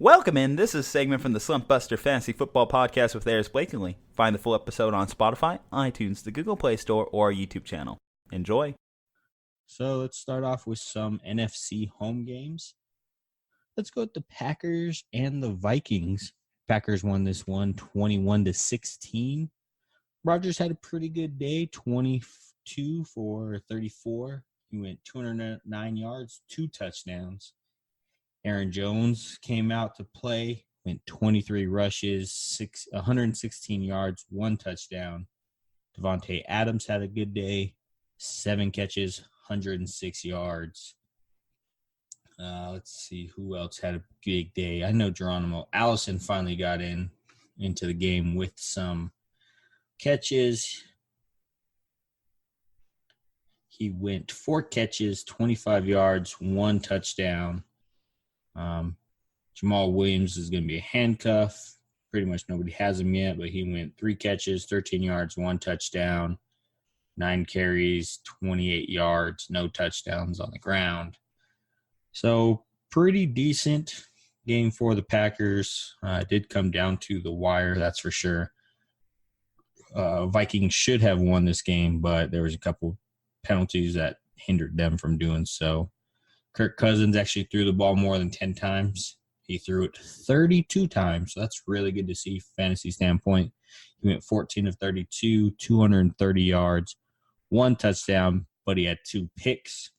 Welcome in. This is a segment from the Slumpbuster Fantasy Football Podcast with Aris Blakeney. Find the full episode on Spotify, iTunes, the Google Play Store, or our YouTube channel. Enjoy. So let's start off with some NFC home games. Let's go with the Packers and the Vikings. Packers won this one 21-16. Rodgers had a pretty good day, 22 for 34. He went 209 yards, 2 touchdowns. Aaron Jones came out to play, went 23 rushes, 116 yards, 1 touchdown. Devontae Adams had a good day, 7 catches, 106 yards. Let's see who else had a big day. I know Geronimo Allison finally got into the game with some catches. He went 4 catches, 25 yards, 1 touchdown. Jamal Williams is going to be a handcuff. Pretty much nobody has him yet, but he went 3 catches, 13 yards, 1 touchdown, 9 carries, 28 yards, no touchdowns on the ground. So pretty decent game for the Packers. It did come down to the wire, that's for sure. Vikings should have won this game, but there was a couple penalties that hindered them from doing so. Kirk Cousins actually threw the ball more than 10 times. He threw it 32 times, so that's really good to see fantasy standpoint. He went 14 of 32, 230 yards, 1 touchdown, but he had 2 picks.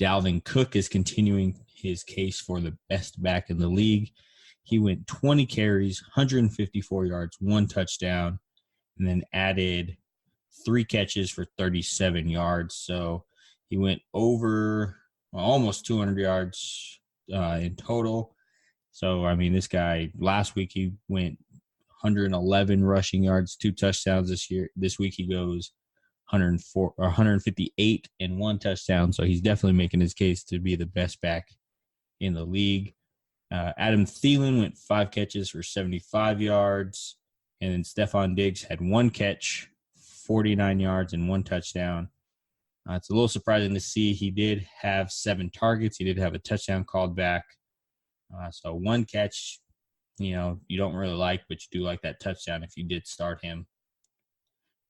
Dalvin Cook is continuing his case for the best back in the league. He went 20 carries, 154 yards, 1 touchdown, and then added 3 catches for 37 yards. So he went over almost 200 yards in total. So, I mean, this guy, last week he went 111 rushing yards, 2 touchdowns This week he goes 158 and 1 touchdown. So he's definitely making his case to be the best back in the league. Adam Thielen went 5 catches for 75 yards. And then Stephon Diggs had 1 catch, 49 yards, and 1 touchdown. It's a little surprising to see. He did have 7 targets. He did have a touchdown called back. So 1 catch, you don't really like, but you do like that touchdown if you did start him.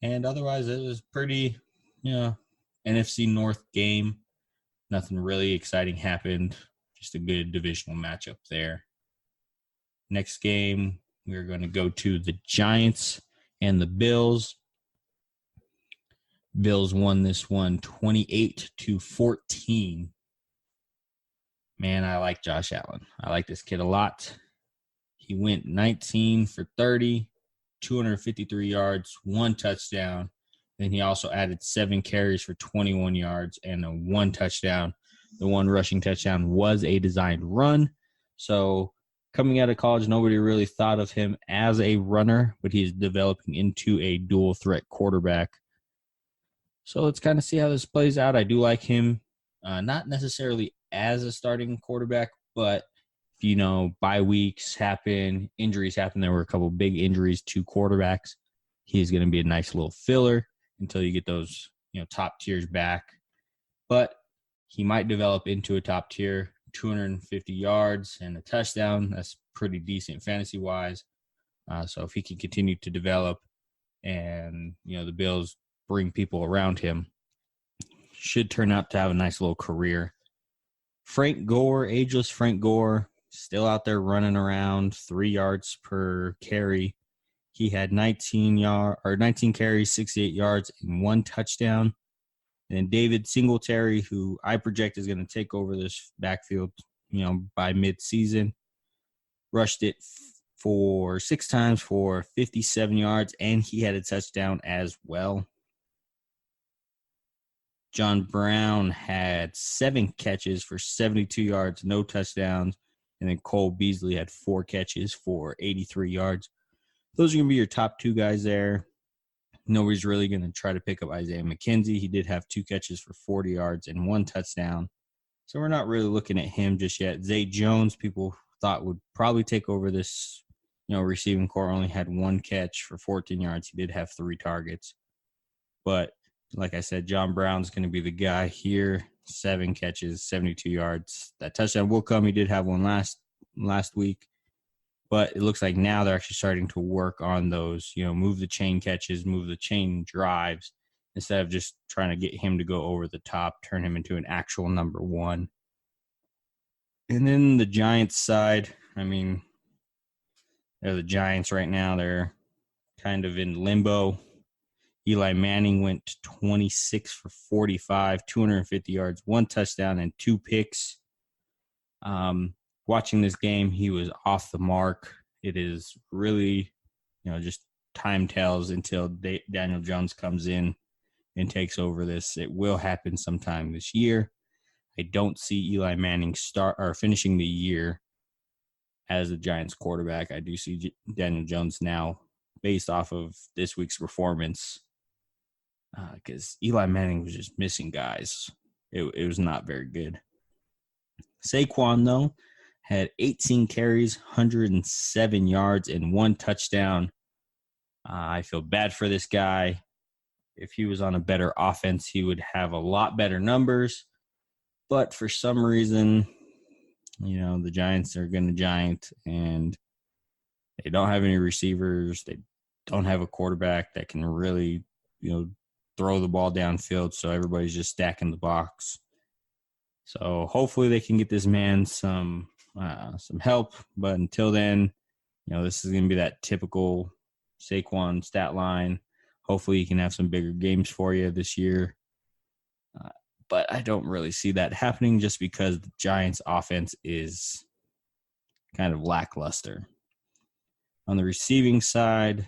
And otherwise, it was pretty, NFC North game. Nothing really exciting happened. Just a good divisional matchup there. Next game, we're going to go to the Giants and the Bills. Bills won this one 28-14. Man, I like Josh Allen. I like this kid a lot. He went 19 for 30, 253 yards, 1 touchdown. Then he also added 7 carries for 21 yards and a 1 touchdown. The 1 rushing touchdown was a designed run. So coming out of college, nobody really thought of him as a runner, but he's developing into a dual threat quarterback. So let's kind of see how this plays out. I do like him, not necessarily as a starting quarterback, but if, bye weeks happen, injuries happen. There were a couple big injuries to quarterbacks. He's going to be a nice little filler until you get those, top tiers back. But he might develop into a top tier, 250 yards and a touchdown. That's pretty decent fantasy-wise. So if he can continue to develop and, the Bills bring people around him, should turn out to have a nice little career. Frank Gore, ageless Frank Gore, still out there running around, 3 yards per carry. He had 19 carries, 68 yards, and 1 touchdown. And then David Singletary, who I project is going to take over this backfield, by mid-season, rushed it for 6 times for 57 yards, and he had a touchdown as well. John Brown had 7 catches for 72 yards, no touchdowns. And then Cole Beasley had 4 catches for 83 yards. Those are going to be your top 2 guys there. Nobody's really going to try to pick up Isaiah McKenzie. He did have 2 catches for 40 yards and 1 touchdown. So we're not really looking at him just yet. Zay Jones, people thought would probably take over this, receiving core, only had 1 catch for 14 yards. He did have 3 targets. But like I said, John Brown's going to be the guy here. 7 catches, 72 yards. That touchdown will come. He did have one last last week. But it looks like now they're actually starting to work on those, move the chain catches, move the chain drives, instead of just trying to get him to go over the top, turn him into an actual number one. And then the Giants side, they're the Giants right now. They're kind of in limbo. Eli Manning went 26 for 45, 250 yards, 1 touchdown, and 2 picks. Watching this game, he was off the mark. It is really, just time tells until Daniel Jones comes in and takes over this. It will happen sometime this year. I don't see Eli Manning finishing the year as the Giants quarterback. I do see Daniel Jones now, based off of this week's performance, because Eli Manning was just missing guys. It was not very good. Saquon, though, had 18 carries, 107 yards, and 1 touchdown. I feel bad for this guy. If he was on a better offense, he would have a lot better numbers. But for some reason, the Giants are going to giant, and they don't have any receivers. They don't have a quarterback that can really, throw the ball downfield. So everybody's just stacking the box. So hopefully they can get this man some help. But until then, this is going to be that typical Saquon stat line. Hopefully he can have some bigger games for you this year. But I don't really see that happening just because the Giants' offense is kind of lackluster. On the receiving side,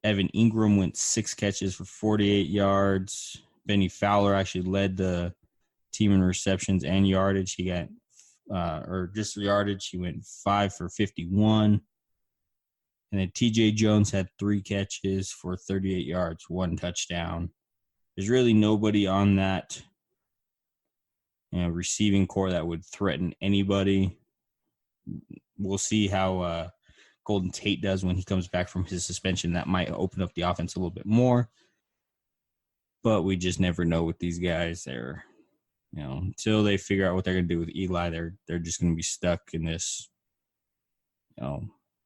Evan Ingram went 6 catches for 48 yards. Benny Fowler actually led the team in receptions and yardage. He got, just yardage, he went 5 for 51. And then TJ Jones had 3 catches for 38 yards, 1 touchdown. There's really nobody on that receiving core that would threaten anybody. We'll see how Golden Tate does when he comes back from his suspension. That might open up the offense a little bit more. But we just never know with these guys. They're, until they figure out what they're going to do with Eli, they're just going to be stuck in this,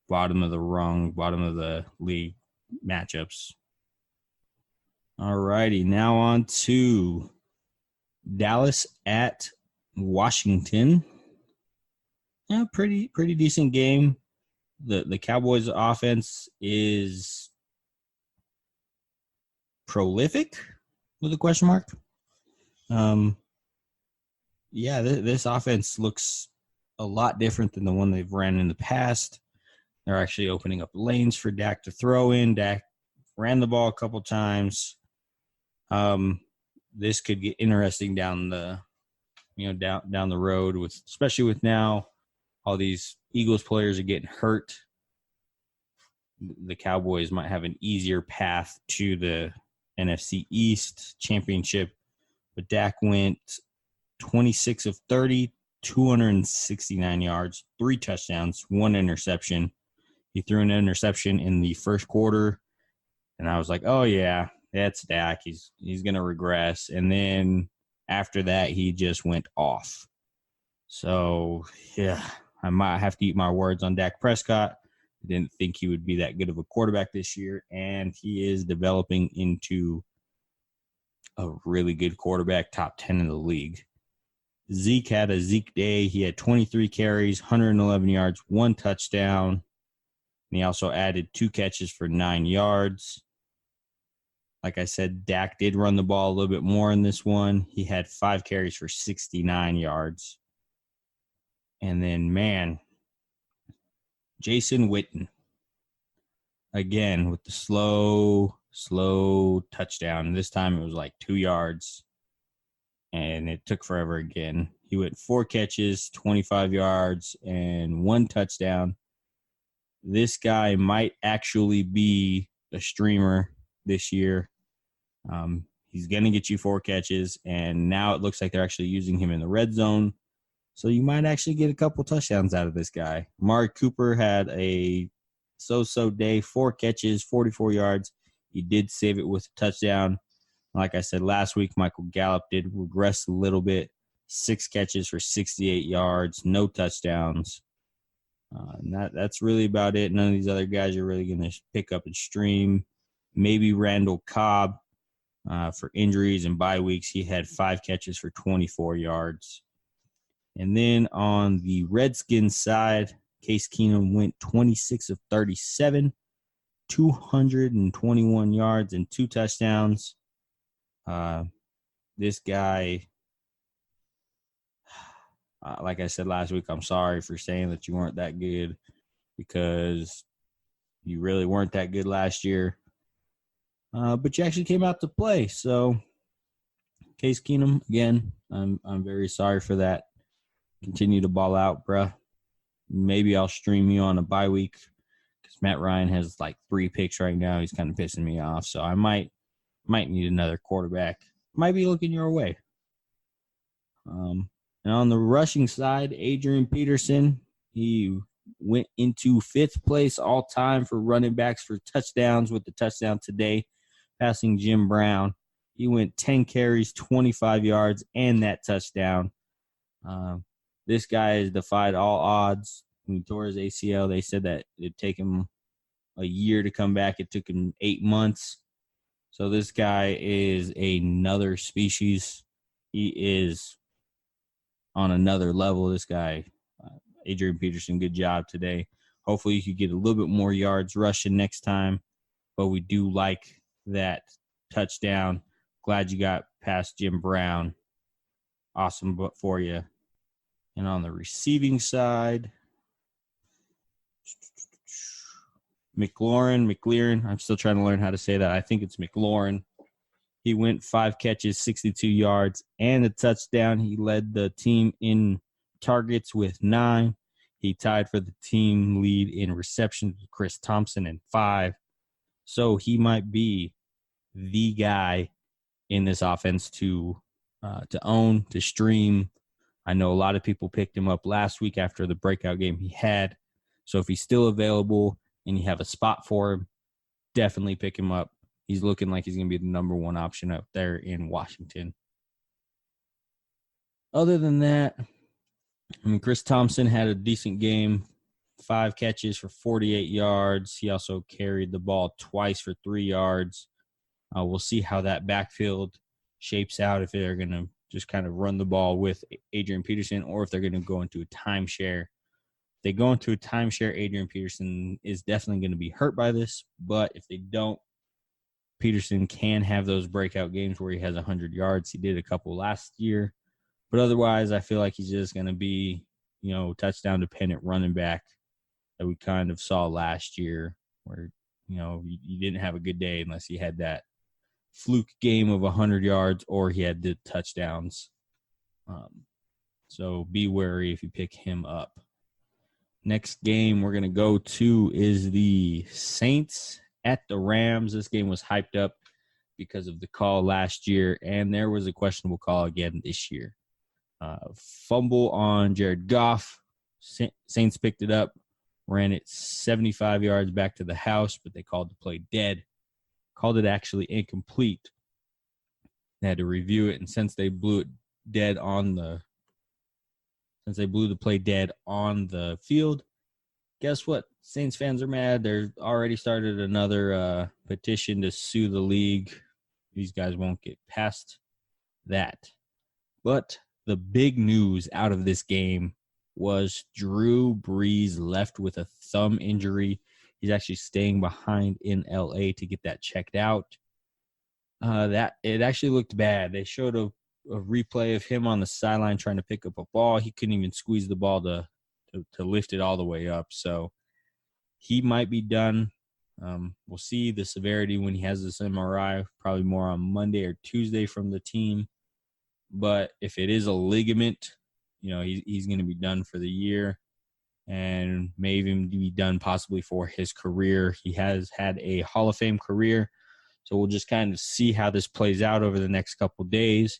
bottom of the rung, bottom of the league matchups. All righty, now on to Dallas at Washington. Yeah, pretty decent game. The Cowboys' offense is prolific with a question mark. This offense looks a lot different than the one they've ran in the past. They're actually opening up lanes for Dak to throw in. Dak ran the ball a couple times. This could get interesting down the road, especially with now all these Eagles players are getting hurt. The Cowboys might have an easier path to the NFC East championship, but Dak went 26 of 30, 269 yards, 3 touchdowns, 1 interception. He threw an interception in the first quarter, and I was like, oh, yeah, that's Dak. He's going to regress. And then after that, he just went off. So, yeah, I might have to eat my words on Dak Prescott. I didn't think he would be that good of a quarterback this year, and he is developing into a really good quarterback, top 10 in the league. Zeke had a Zeke day. He had 23 carries, 111 yards, 1 touchdown. And he also added 2 catches for 9 yards. Like I said, Dak did run the ball a little bit more in this one. He had 5 carries for 69 yards. And then, Jason Witten, again, with the slow touchdown. This time it was like 2 yards, and it took forever again. He went 4 catches, 25 yards, and 1 touchdown. This guy might actually be a streamer this year. He's going to get you 4 catches, and now it looks like they're actually using him in the red zone. So you might actually get a couple touchdowns out of this guy. Amari Cooper had a so-so day, 4 catches, 44 yards. He did save it with a touchdown. Like I said last week, Michael Gallup did regress a little bit. 6 catches for 68 yards, no touchdowns. And that's really about it. None of these other guys are really going to pick up and stream. Maybe Randall Cobb for injuries and bye weeks. He had 5 catches for 24 yards. And then on the Redskins side, Case Keenum went 26 of 37, 221 yards and 2 touchdowns. This guy, like I said last week, I'm sorry for saying that you weren't that good because you really weren't that good last year. But you actually came out to play. So, Case Keenum, again, I'm very sorry for that. Continue to ball out, bruh. Maybe I'll stream you on a bye week because Matt Ryan has like 3 picks right now. He's kind of pissing me off. So I might need another quarterback. Might be looking your way. And on the rushing side, Adrian Peterson, he went into 5th place all time for running backs for touchdowns with the touchdown today, passing Jim Brown. He went 10 carries, 25 yards, and that touchdown. This guy has defied all odds. When he tore his ACL, they said that it'd take him a year to come back. It took him 8 months. So this guy is another species. He is on another level. This guy, Adrian Peterson, good job today. Hopefully you could get a little bit more yards rushing next time. But we do like that touchdown. Glad you got past Jim Brown. Awesome for you. And on the receiving side, McLaurin, I'm still trying to learn how to say that. I think it's McLaurin. He went 5 catches, 62 yards, and a touchdown. He led the team in targets with 9. He tied for the team lead in receptions with Chris Thompson in 5. So he might be the guy in this offense to own, to stream. I know a lot of people picked him up last week after the breakout game he had. So if he's still available and you have a spot for him, definitely pick him up. He's looking like he's going to be the number 1 option out there in Washington. Other than that, Chris Thompson had a decent game, 5 catches for 48 yards. He also carried the ball twice for 3 yards. We'll see how that backfield shapes out, if they're going to just kind of run the ball with Adrian Peterson or if they're going to go into a timeshare. If they go into a timeshare, Adrian Peterson is definitely going to be hurt by this. But if they don't, Peterson can have those breakout games where he has 100 yards. He did a couple last year. But otherwise, I feel like he's just going to be, touchdown-dependent running back that we kind of saw last year where, you didn't have a good day unless he had that fluke game of 100 yards or he had the touchdowns. So be wary if you pick him up. Next game we're going to go to is the Saints at the Rams. This game was hyped up because of the call last year, and there was a questionable call again this year. Fumble on Jared Goff. Saints picked it up, ran it 75 yards back to the house, but they called the play dead. Called it actually incomplete. They had to review it, and since they blew the play dead on the field, guess what? Saints fans are mad. They're already started another petition to sue the league. These guys won't get past that. But the big news out of this game was Drew Brees left with a thumb injury. He's actually staying behind in LA to get that checked out. That it actually looked bad. They showed a replay of him on the sideline trying to pick up a ball. He couldn't even squeeze the ball to lift it all the way up. So he might be done. We'll see the severity when he has this MRI, probably more on Monday or Tuesday from the team. But if it is a ligament, he's going to be done for the year and may even be done possibly for his career. He has had a Hall of Fame career. So we'll just kind of see how this plays out over the next couple of days.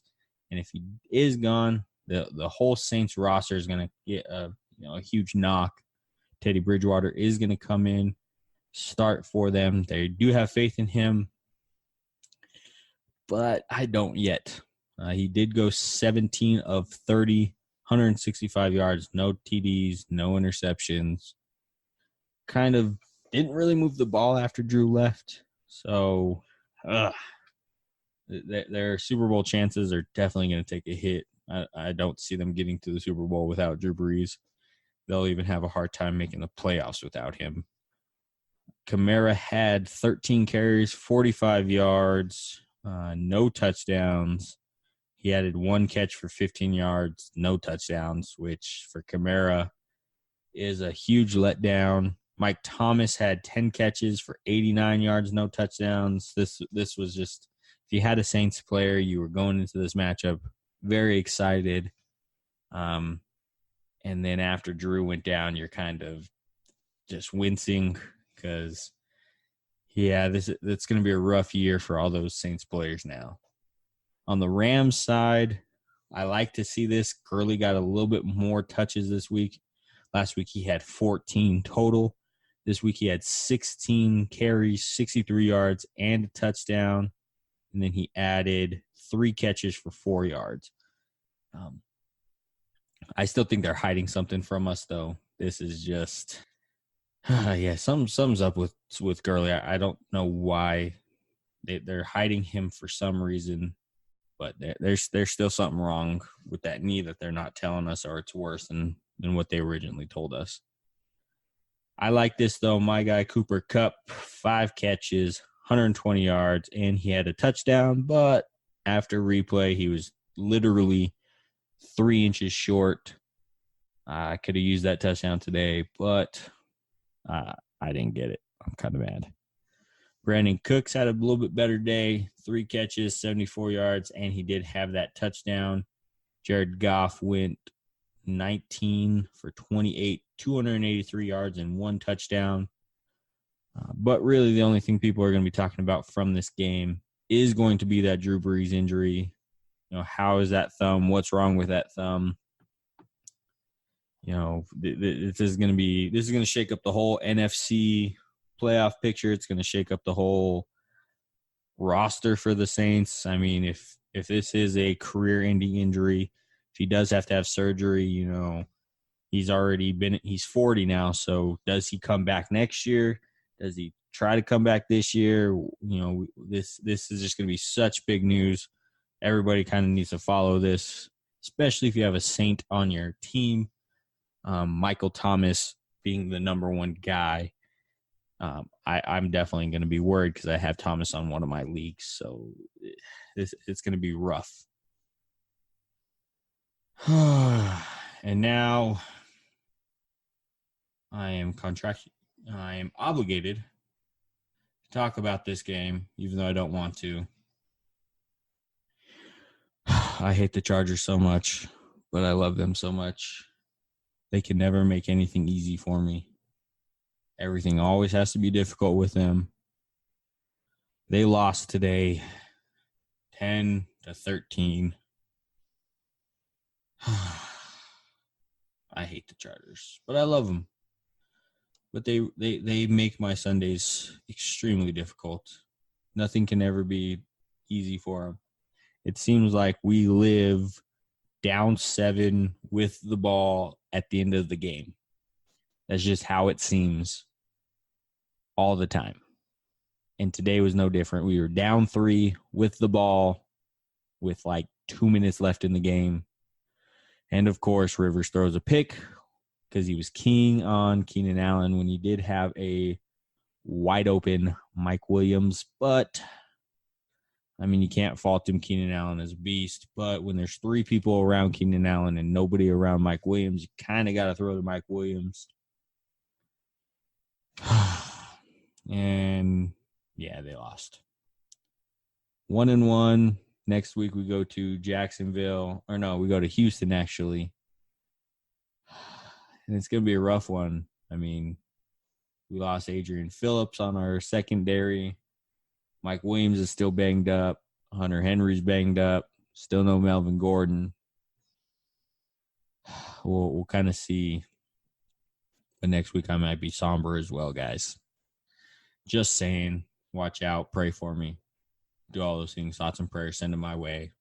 And if he is gone, the whole Saints roster is going to get a huge knock. Teddy Bridgewater is going to come in, start for them. They do have faith in him, but I don't yet. He did go 17 of 30, 165 yards, no TDs, no interceptions. Kind of didn't really move the ball after Drew left. So their Super Bowl chances are definitely going to take a hit. I don't see them getting to the Super Bowl without Drew Brees. They'll even have a hard time making the playoffs without him. Kamara had 13 carries, 45 yards, no touchdowns. He added one catch for 15 yards, no touchdowns, which for Kamara is a huge letdown. Mike Thomas had 10 catches for 89 yards, no touchdowns. This was just, if you had a Saints player, you were going into this matchup very excited. And then after Drew went down, you're kind of just wincing because, it's going to be a rough year for all those Saints players now. On the Rams side, I like to see this. Gurley got a little bit more touches this week. Last week he had 14 total. This week he had 16 carries, 63 yards, and a touchdown. And then he added 3 catches for 4 yards. I still think they're hiding something from us, though. This is just, something's up with Gurley. I don't know why they're hiding him for some reason, but there's still something wrong with that knee that they're not telling us, or it's worse than what they originally told us. I like this, though. My guy, Cooper Kupp, 5 catches, 120 yards, and he had a touchdown. But after replay, he was literally 3 inches short. I could have used that touchdown today, but I didn't get it. I'm kind of mad. Brandon Cooks had a little bit better day, 3 catches, 74 yards, and he did have that touchdown. Jared Goff went 19 for 28, 283 yards, and 1 touchdown. But really the only thing people are going to be talking about from this game is going to be that Drew Brees injury. How is that thumb? What's wrong with that thumb? This is going to shake up the whole NFC playoff picture. It's going to shake up the whole roster for the Saints. I mean, if this is a career-ending injury, if he does have to have surgery, he's 40 now. So does he come back next year? Does he try to come back this year? This is just going to be such big news. Everybody kind of needs to follow this, especially if you have a Saint on your team. Michael Thomas being the number one guy. I'm definitely going to be worried because I have Thomas on one of my leagues. So it's going to be rough. And now I am obligated to talk about this game, even though I don't want to. I hate the Chargers so much, but I love them so much. They can never make anything easy for me. Everything always has to be difficult with them. They lost today 10-13. I hate the Chargers, but I love them. But they make my Sundays extremely difficult. Nothing can ever be easy for them. It seems like we live down 7 with the ball at the end of the game. That's just how it seems all the time. And today was no different. We were down 3 with the ball with like 2 minutes left in the game. And, of course, Rivers throws a pick because he was keying on Keenan Allen when he did have a wide-open Mike Williams. But, I mean, you can't fault him. Keenan Allen is a beast. But when there's 3 people around Keenan Allen and nobody around Mike Williams, you kind of got to throw to Mike Williams. And, yeah, they lost. 1-1. Next week we go to Jacksonville. Or no, we go to Houston, actually. And it's going to be a rough one. I mean, we lost Adrian Phillips on our secondary. Mike Williams is still banged up. Hunter Henry's banged up. Still no Melvin Gordon. We'll kind of see. But next week I might be somber as well, guys. Just saying. Watch out. Pray for me. Do all those things. Thoughts and prayers. Send them my way.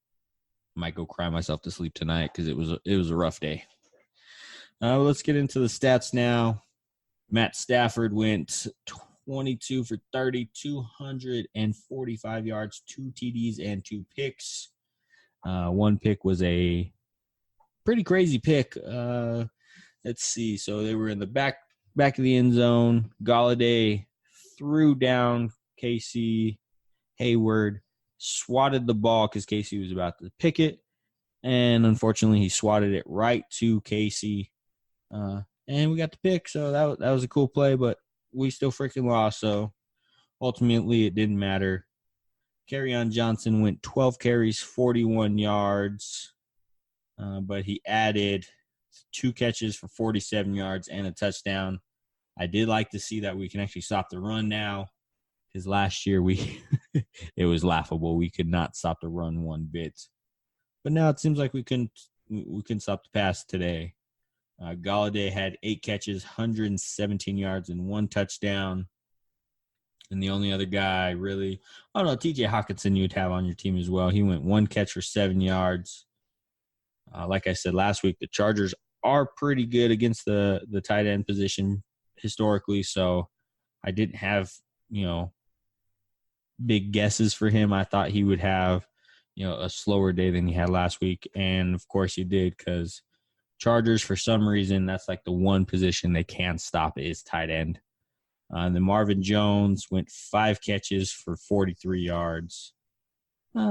might go cry myself to sleep tonight because it was a rough day. Let's get into the stats now. Matt Stafford went 22 for 30, 245 yards, 2 TDs, and 2 picks. One pick was a pretty crazy pick. Let's see. So they were in the back of the end zone. Galladay threw down Casey Hayward, swatted the ball because Casey was about to pick it. And unfortunately, he swatted it right to Casey. And we got the pick. So that was a cool play, but we still freaking lost. So ultimately, it didn't matter. Kerryon Johnson went 12 carries, 41 yards. But he added 2 catches for 47 yards and a touchdown. I did like to see that we can actually stop the run now, because last year it was laughable. We could not stop the run one bit. But now it seems like we can stop the pass today. Galladay had 8 catches, 117 yards, and 1 touchdown. And the only other guy really, TJ Hawkinson you'd have on your team as well. He went 1 catch for 7 yards. Like I said last week, the Chargers are pretty good against the tight end position historically, so I didn't have, big guesses for him. I thought he would have, a slower day than he had last week, and of course he did, because Chargers, for some reason, that's like the one position they can't stop is tight end. And then Marvin Jones went 5 catches for 43 yards.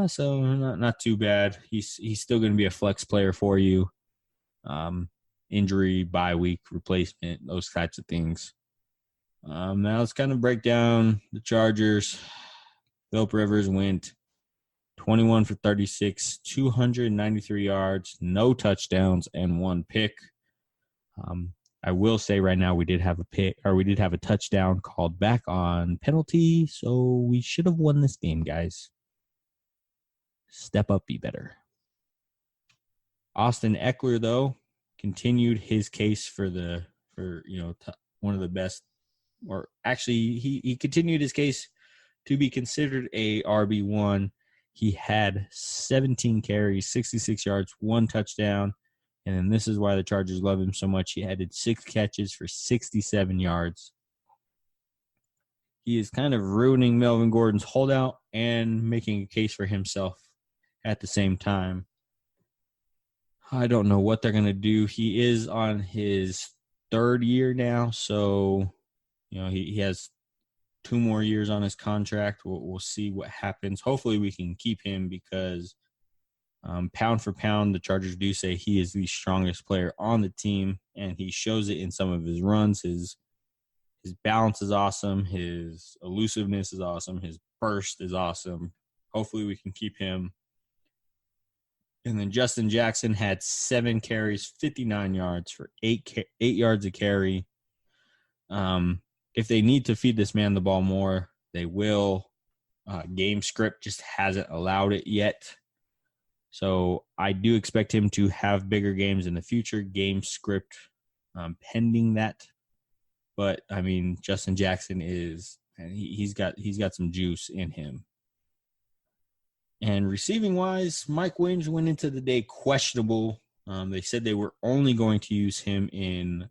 So not too bad. He's still going to be a flex player for you. Injury, bye week, replacement, those types of things. Now let's kind of break down the Chargers. Philip Rivers went 21 for 36, 293 yards, no touchdowns, and 1 pick. I will say right now we did have a touchdown called back on penalty, so we should have won this game, guys. Step up, be better. Austin Eckler, though, continued his case for one of the best, or actually he continued his case to be considered a RB1. He had 17 carries, 66 yards, 1 touchdown, and then this is why the Chargers love him so much. He added 6 catches for 67 yards. He is kind of ruining Melvin Gordon's holdout and making a case for himself at the same time. I don't know what they're going to do. He is on his 3rd year now, so he has 2 more years on his contract. We'll see what happens. Hopefully we can keep him, because pound for pound, the Chargers do say he is the strongest player on the team, and he shows it in some of his runs. His balance is awesome. His elusiveness is awesome. His burst is awesome. Hopefully we can keep him. And then Justin Jackson had 7 carries, 59 yards for 8 yards a carry. If they need to feed this man the ball more, they will. Game script just hasn't allowed it yet. So I do expect him to have bigger games in the future. Game script pending that. But I mean, Justin Jackson he's got some juice in him. And receiving-wise, Mike Williams went into the day questionable. They said they were only going to use him in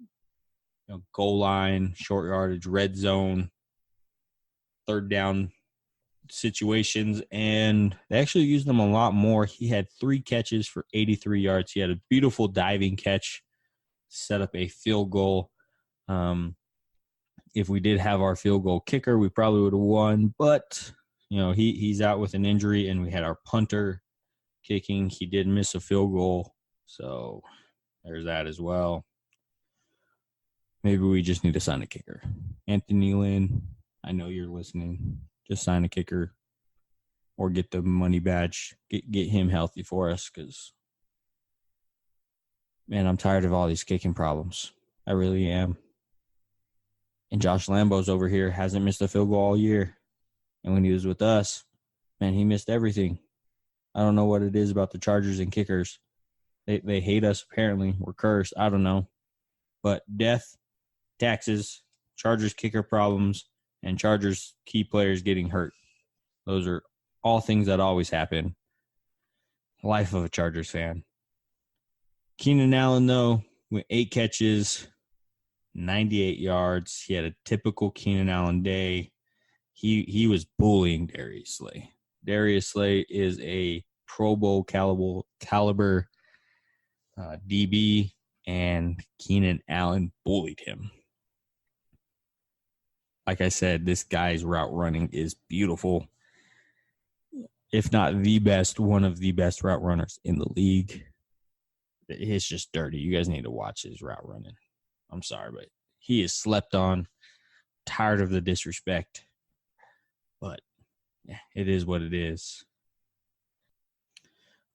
goal line, short yardage, red zone, 3rd down situations, and they actually used him a lot more. He had 3 catches for 83 yards. He had a beautiful diving catch, set up a field goal. If we did have our field goal kicker, we probably would have won, but he's out with an injury, and we had our punter kicking. He did miss a field goal, so there's that as well. Maybe we just need to sign a kicker. Anthony Lynn, I know you're listening. Just sign a kicker or get the money badge. Get him healthy for us, because, man, I'm tired of all these kicking problems. I really am. And Josh Lambo's over here, hasn't missed a field goal all year. And when he was with us, man, he missed everything. I don't know what it is about the Chargers and kickers. They hate us, apparently. We're cursed. I don't know. But death, taxes, Chargers kicker problems, and Chargers key players getting hurt. Those are all things that always happen. Life of a Chargers fan. Keenan Allen, though, with 8 catches, 98 yards. He had a typical Keenan Allen day. He was bullying Darius Slay. Darius Slay is a Pro Bowl caliber DB, and Keenan Allen bullied him. Like I said, this guy's route running is beautiful. If not the best, one of the best route runners in the league. It's just dirty. You guys need to watch his route running. I'm sorry, but he is slept on. Tired of the disrespect. But yeah, it is what it is.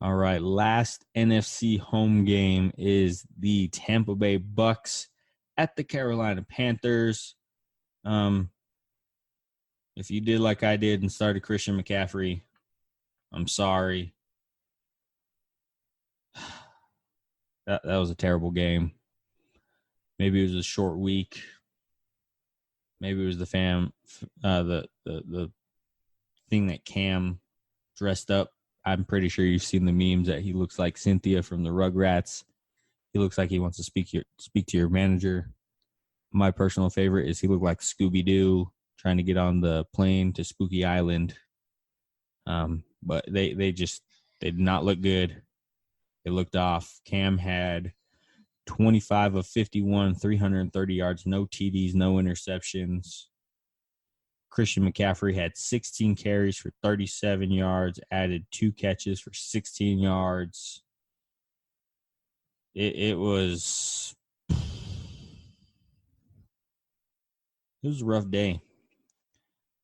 All right, last NFC home game is the Tampa Bay Bucks at the Carolina Panthers. If you did like I did and started Christian McCaffrey, I'm sorry. That was a terrible game. Maybe it was a short week. Maybe it was the thing that Cam dressed up. I'm pretty sure you've seen the memes that he looks like Cynthia from the Rugrats. He looks like he wants to speak to your manager. My personal favorite is he looked like Scooby-Doo trying to get on the plane to Spooky Island. But they did not look good. They looked off. Cam had 25 of 51, 330 yards, no TDs, no interceptions. Christian McCaffrey had 16 carries for 37 yards, added 2 catches for 16 yards. It was a rough day.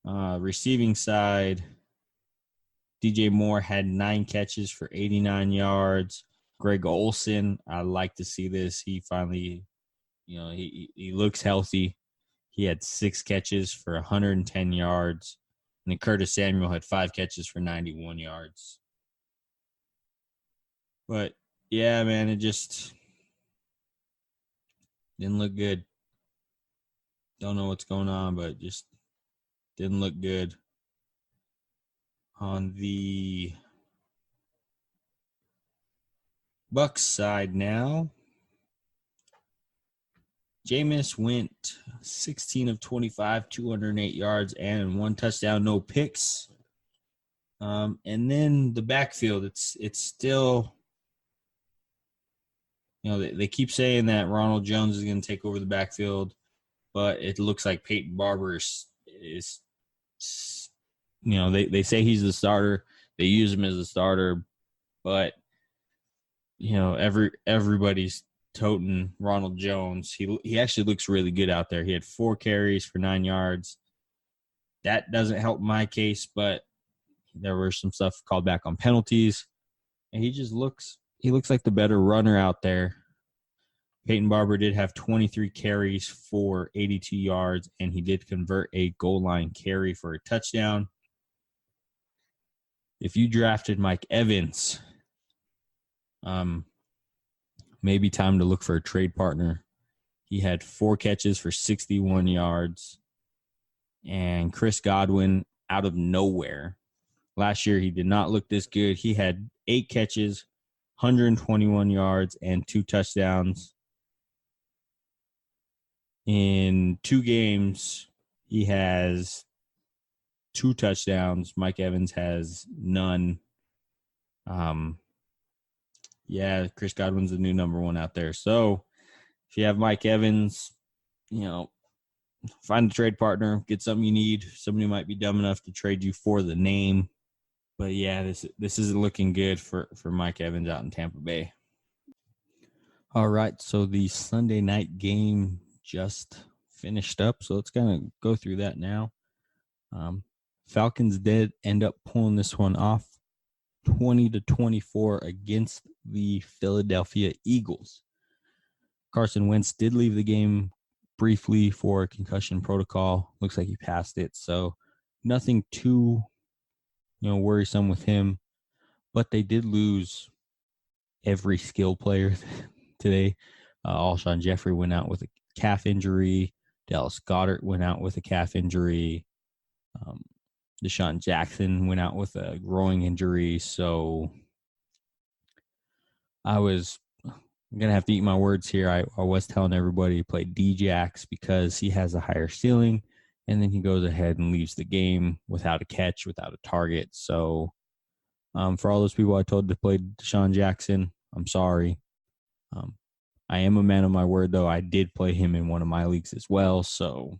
Receiving side, DJ Moore had 9 catches for 89 yards. Greg Olsen, I like to see this. He finally, he looks healthy. He had 6 catches for 110 yards. And then Curtis Samuel had 5 catches for 91 yards. But, yeah, man, it just didn't look good. Don't know what's going on, but just didn't look good. On the Bucks side now, Jameis went 16 of 25, 208 yards, and 1 touchdown, no picks. And then the backfield, it's still, they keep saying that Ronald Jones is going to take over the backfield, but it looks like Peyton Barber is they say he's the starter. They use him as a starter, but everybody's toting Ronald Jones. He actually looks really good out there. He had 4 carries for 9 yards. That doesn't help my case, but there were some stuff called back on penalties, and he looks like the better runner out there. Peyton Barber did have 23 carries for 82 yards, and he did convert a goal line carry for a touchdown. If you drafted Mike Evans, maybe time to look for a trade partner. He had 4 catches for 61 yards. And Chris Godwin, out of nowhere. Last year, he did not look this good. He had 8 catches, 121 yards, and 2 touchdowns. In 2 games, he has 2 touchdowns. Mike Evans has none. Chris Godwin's the new number 1 out there. So if you have Mike Evans, find a trade partner, get something you need. Somebody might be dumb enough to trade you for the name. But yeah, this isn't looking good for Mike Evans out in Tampa Bay. All right, so the Sunday night game just finished up, so let's kind of go through that now. Falcons did end up pulling this one off, 20-24 against the Philadelphia Eagles. Carson Wentz did leave the game briefly for concussion protocol. Looks like he passed it, so nothing too worrisome with him. But they did lose every skill player today. Alshon Jeffrey went out with a calf injury. Dallas Goedert went out with a calf injury. Deshaun Jackson went out with a groin injury. So I'm going to have to eat my words here. I was telling everybody to play D-Jax because he has a higher ceiling, and then he goes ahead and leaves the game without a catch, without a target. So for all those people I told to play Deshaun Jackson, I'm sorry. I am a man of my word, though. I did play him in one of my leagues as well, so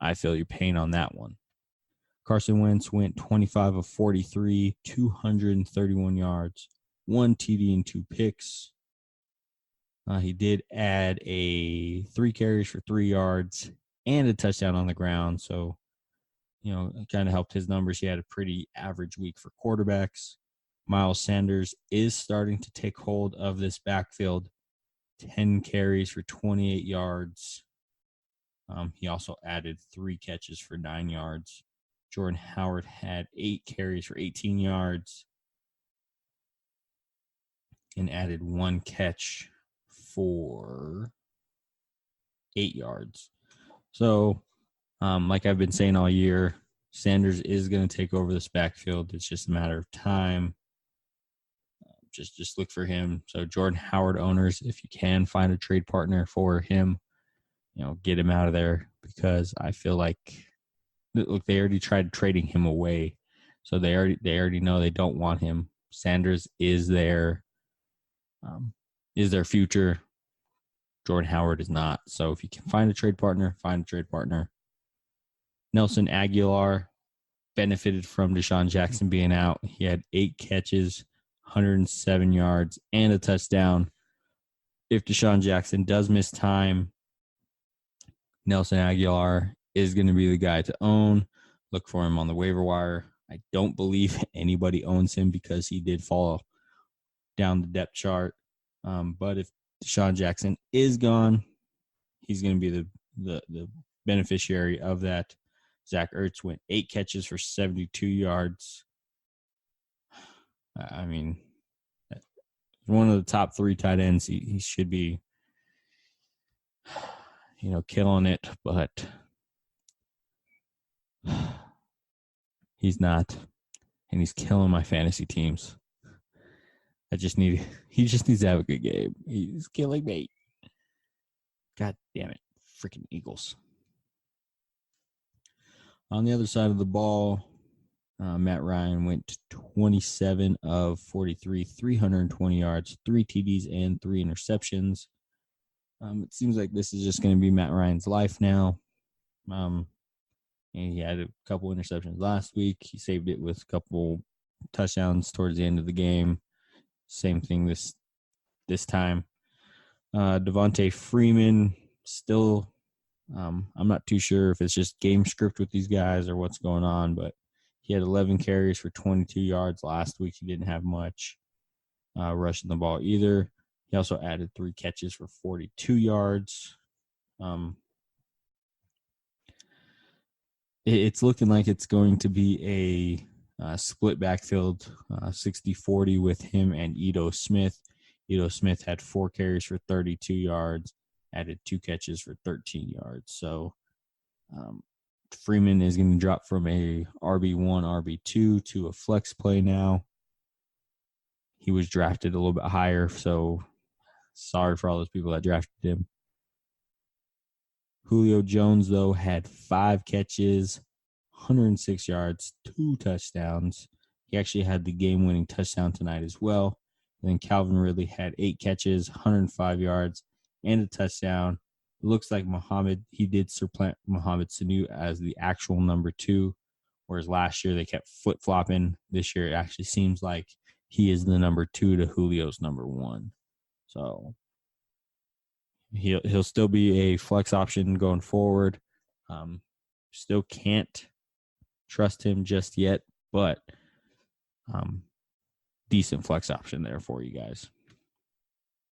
I feel your pain on that one. Carson Wentz went 25 of 43, 231 yards, 1 TD and 2 picks. He did add 3 carries for 3 yards and a touchdown on the ground, so it kind of helped his numbers. He had a pretty average week for quarterbacks. Miles Sanders is starting to take hold of this backfield. 10 carries for 28 yards. He also added 3 catches for 9 yards. Jordan Howard had 8 carries for 18 yards and added 1 catch for 8 yards. So, like I've been saying all year, Sanders is going to take over this backfield. It's just a matter of time. Just look for him. So Jordan Howard owners, if you can find a trade partner for him, get him out of there, because I feel like, look, they already tried trading him away. So they already know they don't want him. Sanders is their future. Jordan Howard is not. So if you can find a trade partner, find a trade partner. Nelson Aguilar benefited from Deshaun Jackson being out. He had 8 catches, 107 yards, and a touchdown. If Deshaun Jackson does miss time, Nelson Aguilar is going to be the guy to own. Look for him on the waiver wire. I don't believe anybody owns him because he did fall down the depth chart. But if Deshaun Jackson is gone, he's going to be the beneficiary of that. Zach Ertz went 8 catches for 72 yards. I mean, one of the top 3 tight ends. He should be, killing it, but he's not, and he's killing my fantasy teams. He just needs to have a good game. He's killing me. God damn it, freaking Eagles. On the other side of the ball, Matt Ryan went 27 of 43, 320 yards, 3 TDs, and 3 interceptions. It seems like this is just going to be Matt Ryan's life now. And he had a couple interceptions last week. He saved it with a couple touchdowns towards the end of the game. Same thing this time. Devontae Freeman still, I'm not too sure if it's just game script with these guys or what's going on, but he had 11 carries for 22 yards last week. He didn't have much rushing the ball either. He also added 3 catches for 42 yards. It's looking like it's going to be a split backfield, 60-40 with him and Ito Smith. Ito Smith had 4 carries for 32 yards, added 2 catches for 13 yards. So Freeman is going to drop from a RB1, RB2 to a flex play now. He was drafted a little bit higher, so sorry for all those people that drafted him. Julio Jones, though, had 5 catches, 106 yards, 2 touchdowns. He actually had the game-winning touchdown tonight as well. And then Calvin Ridley had 8 catches, 105 yards, and a touchdown. It looks like he did supplant Mohamed Sanu as the actual number 2, whereas last year they kept flip-flopping. This year it actually seems like he is the number 2 to Julio's number 1. So he'll still be a flex option going forward. Still can't trust him just yet, but decent flex option there for you guys.